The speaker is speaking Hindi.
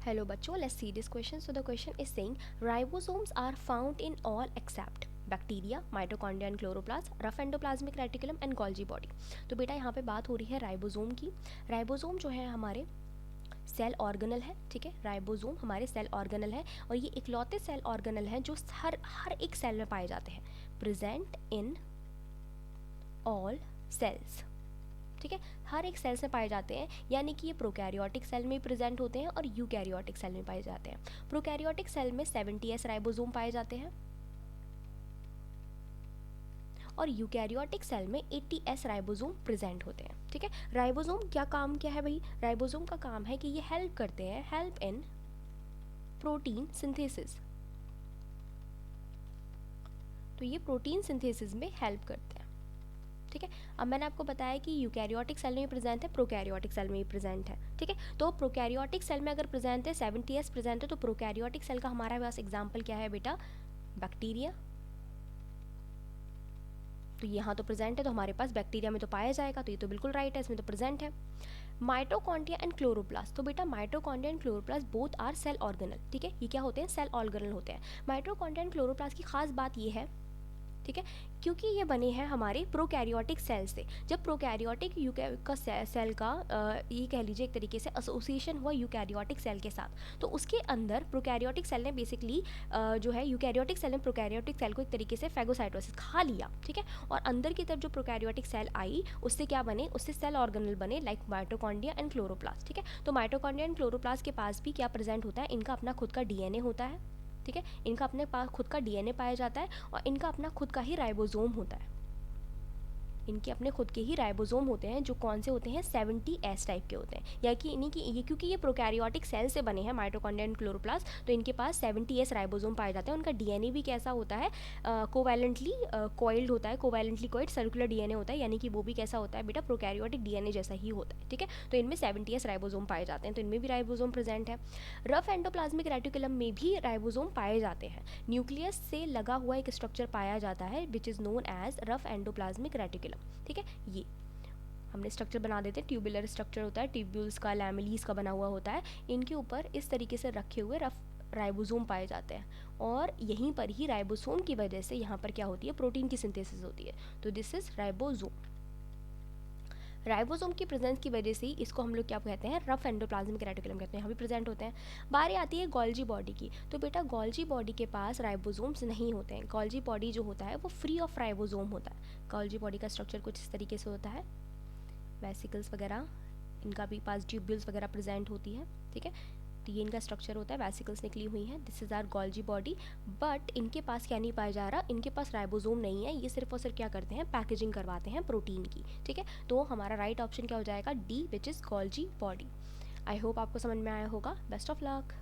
Hello बच्चों, let's see this question. So the question is saying ribosomes are found in all except bacteria, mitochondria and chloroplast, rough endoplasmic reticulum and Golgi body. तो बेटा यहाँ पे बात हो रही है राइबोसोम की। राइबोसोम जो है हमारे सेल ऑर्गेनल है, ठीक है। राइबोसोम हमारे सेल ऑर्गेनल है और ये इकलौते सेल ऑर्गेनल हैं जो हर एक सेल में पाए जाते हैं। प्रेजेंट इन ऑल सेल्स, ठीक है, हर एक सेल्स में पाए जाते हैं। यानी कि ये प्रोकैरियोटिक सेल में प्रेजेंट होते हैं और यूकैरियोटिक सेल में पाए जाते हैं। प्रोकैरियोटिक सेल में 70s राइबोसोम पाए जाते हैं और यूकैरियोटिक सेल में 80s राइबोसोम प्रेजेंट होते हैं, ठीक है। राइबोसोम क्या काम क्या है भाई? राइबोसोम का काम है कि ये हेल्प करते हैं, हेल्प इन प्रोटीन सिंथेसिस। तो ये प्रोटीन सिंथेसिस में हेल्प करते हैं, ठीक है। अब मैंने आपको बताया कि यूकैरियोटिक सेल में प्रेजेंट है, प्रोकैरियोटिक सेल में भी प्रेजेंट है, ठीक है। तो प्रोकैरियोटिक सेल में अगर प्रेजेंट है, 70s प्रेजेंट है, तो प्रोकैरियोटिक सेल का हमारे पास एग्जांपल क्या है बेटा? बैक्टीरिया। तो यहाँ तो प्रेजेंट है, तो हमारे पास बैक्टीरिया में तो पाया जाएगा, तो ये तो बिल्कुल राइट है, इसमें तो प्रेजेंट है। माइटोकॉन्ड्रिया एंड क्लोरोप्लास्ट, तो बेटा mitochondria and chloroplast both are cell organelle, ठीक है। ये क्या होते हैं? सेल ऑर्गेनल होते हैं। माइटोकॉन्ड्रिया एंड क्लोरोप्लास्ट की खास बात ये है, ठीक है, क्योंकि ये बने हैं हमारे प्रोकैरियोटिक सेल से। जब प्रोकैरियोटिक का सेल का ये कह लीजिए एक तरीके से एसोसिएशन हुआ यूकैरियोटिक सेल के साथ, तो उसके अंदर प्रोकैरियोटिक सेल ने बेसिकली जो है यूकैरियोटिक सेल ने प्रोकैरियोटिक सेल को एक तरीके से फैगोसाइटोसिस खा लिया, ठीक है। और अंदर की तरफ जो प्रोकैरियोटिक सेल आई, उससे क्या बने? उससे सेल ऑर्गेनल बने, लाइक माइटोकॉन्ड्रिया एंड क्लोरोप्लास्ट, ठीक है। तो माइटोकॉन्ड्रिया एंड क्लोरोप्लास्ट के पास भी क्या प्रेजेंट होता है? इनका अपना खुद का डीएनए होता है, ठीक है। इनका अपने पास खुद का डीएनए पाया जाता है और इनका अपना खुद का ही राइबोसोम होता है। इनके अपने खुद के ही राइबोसोम होते हैं, जो कौन से होते हैं? 70s टाइप के होते हैं। या कि इन्हीं की ये, क्योंकि ये प्रोकैरियोटिक सेल से बने हैं माइटोकॉन्ड्रिया एंड क्लोरोप्लास्ट, तो इनके पास 70s राइबोसोम पाए जाते हैं। उनका डीएनए भी कैसा होता है? कोवैलेंटली कॉइल्ड होता है, कोवैलेंटली कॉइल्ड सर्कुलर डीएनए होता है, यानी कि वो भी कैसा होता है बेटा? प्रोकैरियोटिक डीएनए जैसा ही होता है, ठीक है। तो इनमें 70s राइबोसोम पाए जाते हैं, तो इनमें भी राइबोसोम प्रेजेंट है। रफ एंडोप्लाज्मिक रेटिकुलम में भी राइबोसोम पाए जाते हैं। न्यूक्लियस से लगा हुआ एक स्ट्रक्चर पाया जाता है which is known as rough endoplasmic reticulum, ठीक है। ये हमने स्ट्रक्चर बना देते हैं, ट्यूबुलर स्ट्रक्चर होता है, ट्यूब्यूल्स का, लैमेलीज का बना हुआ होता है। इनके ऊपर इस तरीके से रखे हुए रफ राइबोसोम पाए जाते हैं और यहीं पर ही राइबोसोम की वजह से यहाँ पर क्या होती है? प्रोटीन की सिंथेसिस होती है। तो दिस इज राइबोसोम। राइबोसोम की प्रेजेंस की वजह से इसको हम लोग क्या कहते हैं? रफ एंडोप्लाज्मिक रेटिकुलम कहते हैं, यहाँ भी प्रेजेंट होते हैं। बारी आती है गोल्जी बॉडी की। तो बेटा गोल्जी बॉडी के पास राइबोसोम्स नहीं होते हैं। गोल्जी बॉडी जो होता है वो फ्री ऑफ राइबोसोम होता है। गोल्जी बॉडी का स्ट्रक्चर कुछ इस तरीके से होता है, वेसिकल्स वगैरह, इनका भी पास ट्यूब्यूल्स वगैरह प्रेजेंट होती है, ठीक है। तो ये इनका स्ट्रक्चर होता है, वेसिकल्स निकली हुई हैं, this is are Golgi body. But इनके पास क्या नहीं पाया जा रहा? इनके पास राइबोसोम नहीं है। ये सिर्फ और सिर्फ क्या करते हैं? पैकेजिंग करवाते हैं प्रोटीन की, ठीक है। तो हमारा राइट ऑप्शन क्या हो जाएगा? D, which is Golgi body. I hope आपको समझ में आया होगा। Best of luck.